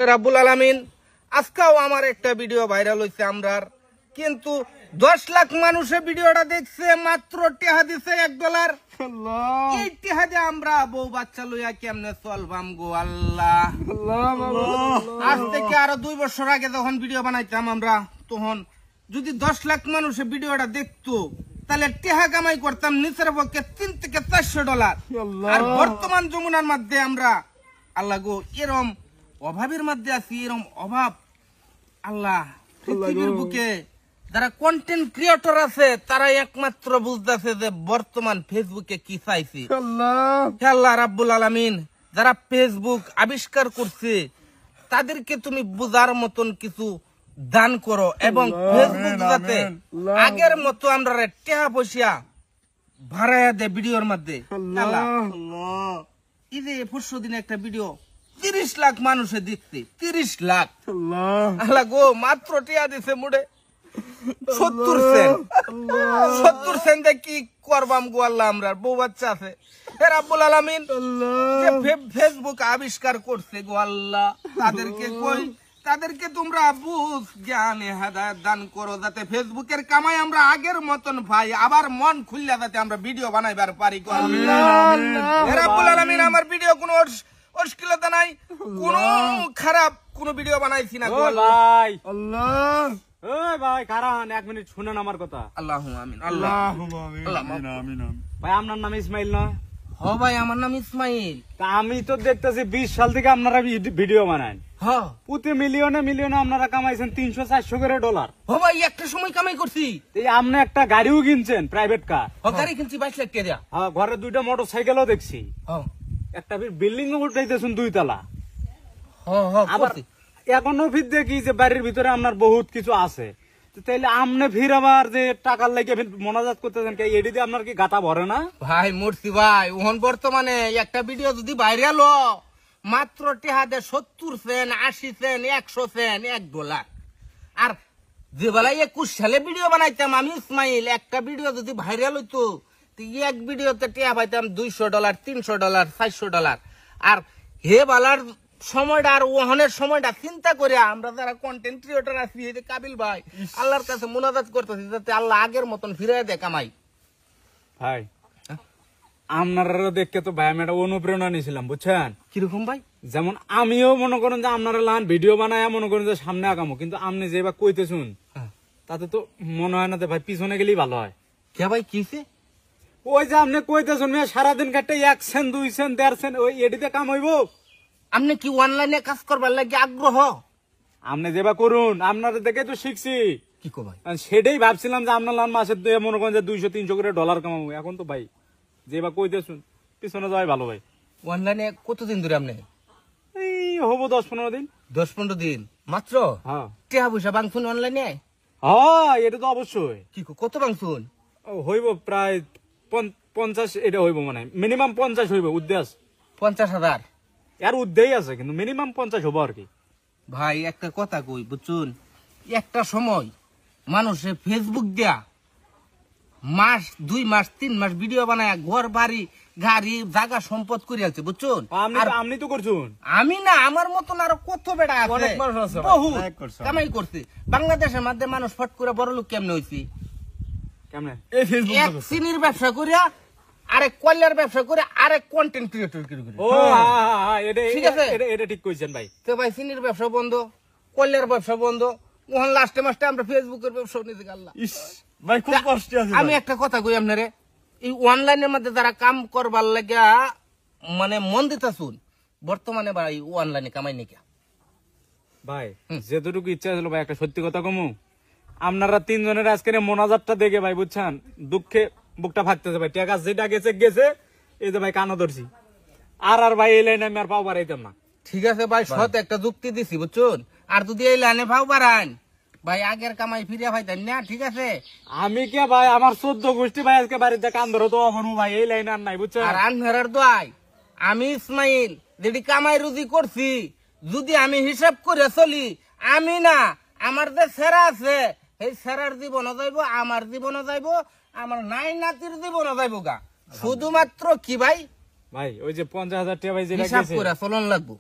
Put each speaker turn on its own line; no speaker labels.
রাব্বুল আলামিন আজকেও আমার একটা ভিডিও ভাইরাল হইছে আমরার, কিন্তু 10 লাখ মানুষে ভিডিওটা দেখছে, মাত্র টিহা দিছে $1। এই টিহা দিয়ে আমরা বউ বাচ্চা লইয়া কেমনে চলবাম গো আল্লাহ। আজ থেকে আরো 2 বছর আগে যখন ভিডিও বানাইতাম আমরা, তখন যদি 10 লাখ মানুষে ভিডিওটা দেখতো তাহলে টিহা কামাই করতাম নিচের পক্ষে $3 থেকে $400। আর বর্তমান যমুনার মধ্যে আমরা আল্লাহ গো এরম অভাবের মধ্যে আছি, এরকম অভাব আল্লাহ পৃথিবীর বুকে যারা কন্টেন্ট ক্রিয়েটর আছে তারা একমাত্র বুঝতেছে যে বর্তমান ফেসবুকে কি চাইছি। আল্লাহ রাব্বুল আলামিন যারা ফেসবুক আবিষ্কার করছে তাদেরকে তুমি বুঝার মতন কিছু দান করো, এবং ফেসবুক যাতে আগের মতো আমরা টেহা পয়সা ভাড়াইয়া দেয় ভিডিওর মধ্যে। আল্লাহ এই যে 500 দিনে একটা ভিডিও 30 লাখ মানুষে দেখতে, 30 লাখ। আল্লাহ গো মাত্র টিয়া দিছে মুড়ে 70 সেন্ট কি করবাম গো আল্লাহ। আমরা বউ বাচ্চা আছে, হে রাব্বুল আলামিন যে ফেসবুক আবিষ্কার করছে গো আল্লাহ, তাদেরকে কই, তাদেরকে তোমরা বুঝ জ্ঞানে হেদায়েত দান করো, যাতে ফেসবুকের কামাই আমরা আগের মতন ভাই আবার মন খুললা যাতে আমরা ভিডিও বানাইবার পারি গো আল্লাহ। হে রাব্বুল আলামিন আমার ভিডিও কোনো অশ্লীলতা নাই, কোন খারাপ কোন ভিডিও বানাইছি না গো
ভাই। আল্লাহ ওই ভাই কারণ 1 মিনিট শুনেন আমার কথা।
আল্লাহুম্মা আমিন। আল্লাহুম্মা
আমিন। ভাই আপনার নাম ইসমাইল না?
হ ভাই আমার নাম ইসমাইল।
তা আমি তো দেখতেছি 20 সাল থেকে আপনারা ভিডিও বানান।
হ্যাঁ
প্রতি মিলিয়নে মিলিয়নে আপনারা কামাইছেন $300-400 করে ডলার।
হ ভাই একটা সময় কামাই করছি।
এই আপনি একটা গাড়িও কিনছেন, প্রাইভেট কার।
গাড়ি কিনছি 22 লাখ টাকা।
হ্যাঁ ঘরে 2টা মোটরসাইকেলও দেখছি।
হ্যাঁ
একটা বিল্ডিং উঠাইতেছেন 2 তলা।
আবার
এখনো ফির দেখি যে বাড়ির ভিতরে আপনার বহুত কিছু আছে, তাইলে আমনে ফির আবার যে টাকার লাগে মোনাজাত করতেছেন, এডি দিয়ে আপনার কি গাতা ভরে না?
ভাই মূর্তি ভাই ওহন বর্তমানে একটা ভিডিও যদি ভাইরাল মাত্র টেহাদে 70 সেন্ট 80 সেন্ট 100 সেন্ট $1। আর যে বেলায় 21 সালে ভিডিও বানাইতাম আমি ইসমাইল, একটা ভিডিও যদি ভাইরাল হইতো এক ভিডিওতে টেহা পাইতাম $200 $300 $400। আর হে বালার সময়টা আর ওহনের সময়টা চিন্তা করে আমরা যারা কন্টেন্ট ক্রিয়েটর আছি, কাবিল ভাই আল্লাহর কাছে মুনাজাত করতেছি যাতে আল্লাহ আগের মতন ফিরে দেয় কামাই।
ভাই আপনারা দেখে তো ভাই আমি একটা অনুপ্রেরণা নিয়েছিলাম, বুঝছেন?
কিরকম ভাই?
যেমন আমিও মনে করেন যে আপনারা লান ভিডিও বানায় মনে করেন যে সামনে আগামো, কিন্তু আপনি যে বা কইতেছুন তাতে তো মনে হয় না যে ভাই পিছনে গেলেই ভালো হয়।
কে ভাই কিছে?
ওই যে আপনি কইতেছুন সারাদিন কাটতে 1 সেন্ট 2 সেন্ট 1.5 সেন্ট ওই এডিতে কাম হইব।
আপনি কি অনলাইনে কাজ করবার লাগে আগ্রহ?
আপনি যেবা করুন, আপনারা দেখে তো শিখছি।
কি কো ভাই?
সেটাই ভাবছিলাম যে আপনার লান মাসে মনে করেন যে 200-300 করে ডলার কামাবো। এখন তো ভাই যেবা কইতেছুন পিছনে যাওয়াই ভালো ভাই।
অনলাইনে কতদিন ধরে আপনি?
এই হবো 10-15 দিন।
10-15 দিন মাত্র?
হ্যাঁ।
টাকা পয়সা বাংছুন অনলাইনে?
হ্যাঁ এটা তো অবশ্যই।
কি কত বাংছুন?
হইব প্রায় 50, এটা হইব মানে মিনিমাম 50 হইব উদ্দেশ্য।
50,000
এর উদ্দেই আছে, কিন্তু মিনিমাম 50 হবো আর কি।
ভাই একটা কথা কই বুঝছুন, একটা সময় মানুষে ফেসবুক দিয়া মাস 2 মাস 3 মাস ভিডিও বানায় ঘর বাড়ি গাড়ি জায়গা সম্পদ করে আছে, বুঝছুন?
আপনি তো করছুন।
আমি না, আমার মতন আরো কত বেটা আছে বহু কামাই করছে। বাংলাদেশের মধ্যে মানুষ ফট করে বড় লোক কেমনে হইছে?
কেমনে?
এক সিনির ব্যবসা করিয়া আরেক কয়লার ব্যবসা করে আরেক কন্টেন্ট ক্রিয়েটর করে।
ও হ্যাঁ এটা ঠিক কইছেন ভাই।
তো ভাই সিনির ব্যবসা বন্ধ, কয়লার ব্যবসা বন্ধ, ওখান লাস্টে মাস্টে আমরা ফেসবুকের ব্যবসা নিতে গেলাম।
ভাই খুব কষ্ট আছে।
আমি একটা কথা কই আপনারে, এই অনলাইনের মধ্যে যারা কাম করবার লাগিয়া মানে মন দিতেছুন, বর্তমানে ভাই অনলাইনে কামাই নাকি
ভাই? যেটুকু ইচ্ছা ছিল ভাই, একটা সত্যি কথা কমু, আপনারা 3 জনের আজকের মোনাজাতটা দেখে ভাই বুঝছেন দুঃখে বুকটা ফাটতেছে ভাই। টাকা যেটা গেছে এই যে ভাই কানো ধরছি, আর ভাই এই লাইনে আমি আর পাও বাড়াইতাম না।
ঠিক আছে ভাই, সৎ একটা যুক্তি দিছি বুঝছুন, আর যদি এই লাইনে পাও বাড়ান ভাই আগের কামাই ফিরিয়া পাইতেন না। ঠিক আছে
আমি কে ভাই আমার 14 গোষ্ঠী ভাই আজকে বাড়িতে কান ধরো তো অমরু ভাই, এই লাইন আর নাই বুঝছেন?
আর আনহারার দোয়াই আমি ইসমাইল যেটি কামাই রুজি করছি, যদি আমি হিসাব করে চলি, আমি না আমার যে সেরা আছে এই সেরার জীবনও যাইব, আমার জীবনও যাইব, আমার নাই নাতির জীবনও যাইব গা। শুধুমাত্র কি ভাই
ভাই ওই যে 50,000 টাকা ভাই যেটা
হিসাব করে চলন লাগবো।